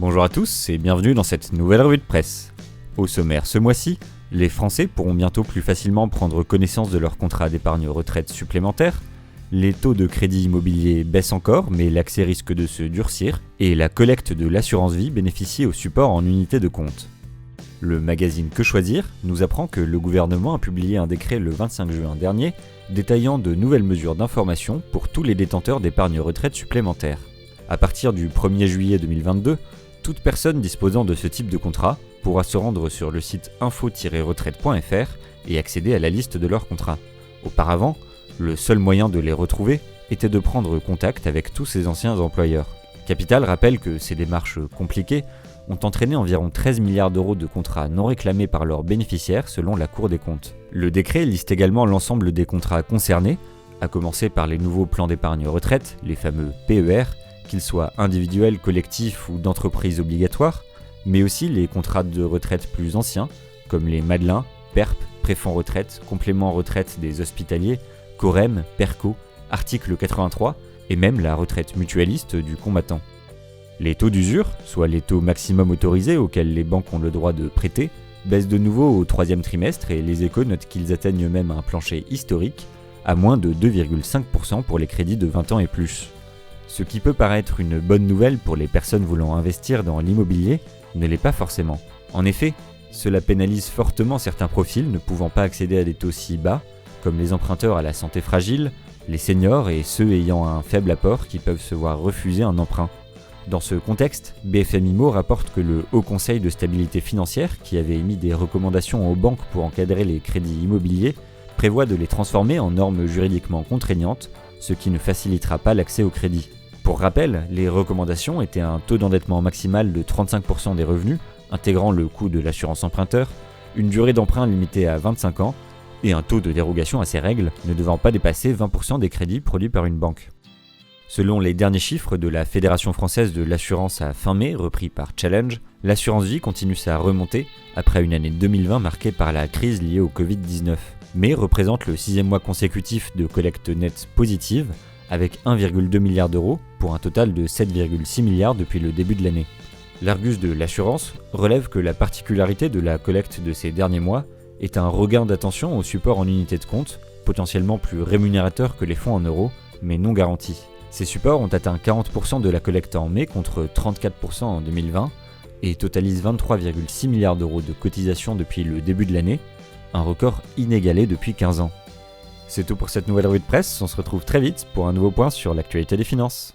Bonjour à tous et bienvenue dans cette nouvelle revue de presse. Au sommaire ce mois-ci, les Français pourront bientôt plus facilement prendre connaissance de leur contrat d'épargne retraite supplémentaire, les taux de crédit immobilier baissent encore mais l'accès risque de se durcir et la collecte de l'assurance vie bénéficie au support en unité de compte. Le magazine Que Choisir nous apprend que le gouvernement a publié un décret le 25 juin dernier détaillant de nouvelles mesures d'information pour tous les détenteurs d'épargne retraite supplémentaire. À partir du 1er juillet 2022, toute personne disposant de ce type de contrat pourra se rendre sur le site info-retraite.fr et accéder à la liste de leurs contrats. Auparavant, le seul moyen de les retrouver était de prendre contact avec tous ses anciens employeurs. Capital rappelle que ces démarches compliquées ont entraîné environ 13 milliards d'euros de contrats non réclamés par leurs bénéficiaires selon la Cour des comptes. Le décret liste également l'ensemble des contrats concernés, à commencer par les nouveaux plans d'épargne retraite, les fameux PER, qu'ils soient individuels, collectifs ou d'entreprise obligatoires, mais aussi les contrats de retraite plus anciens, comme les Madelin, PERP, Préfonds retraite, Complément retraite des hospitaliers, Corem, Perco, Article 83, et même la retraite mutualiste du combattant. Les taux d'usure, soit les taux maximum autorisés auxquels les banques ont le droit de prêter, baissent de nouveau au troisième trimestre et les Échos notent qu'ils atteignent même un plancher historique, à moins de 2,5% pour les crédits de 20 ans et plus. Ce qui peut paraître une bonne nouvelle pour les personnes voulant investir dans l'immobilier ne l'est pas forcément. En effet, cela pénalise fortement certains profils ne pouvant pas accéder à des taux si bas, comme les emprunteurs à la santé fragile, les seniors et ceux ayant un faible apport qui peuvent se voir refuser un emprunt. Dans ce contexte, BFM IMO rapporte que le Haut Conseil de stabilité financière, qui avait émis des recommandations aux banques pour encadrer les crédits immobiliers, prévoit de les transformer en normes juridiquement contraignantes, ce qui ne facilitera pas l'accès au crédit. Pour rappel, les recommandations étaient un taux d'endettement maximal de 35% des revenus, intégrant le coût de l'assurance emprunteur, une durée d'emprunt limitée à 25 ans, et un taux de dérogation à ces règles ne devant pas dépasser 20% des crédits produits par une banque. Selon les derniers chiffres de la Fédération française de l'assurance à fin mai, repris par Challenge, l'assurance vie continue sa remontée après une année 2020 marquée par la crise liée au Covid-19. Mai représente le 6e mois consécutif de collecte nette positive, avec 1,2 milliard d'euros pour un total de 7,6 milliards depuis le début de l'année. L'Argus de l'assurance relève que la particularité de la collecte de ces derniers mois est un regain d'attention au support en unité de compte, potentiellement plus rémunérateur que les fonds en euros, mais non garantis. Ces supports ont atteint 40% de la collecte en mai contre 34% en 2020 et totalisent 23,6 milliards d'euros de cotisations depuis le début de l'année, un record inégalé depuis 15 ans. C'est tout pour cette nouvelle revue de presse, on se retrouve très vite pour un nouveau point sur l'actualité des finances.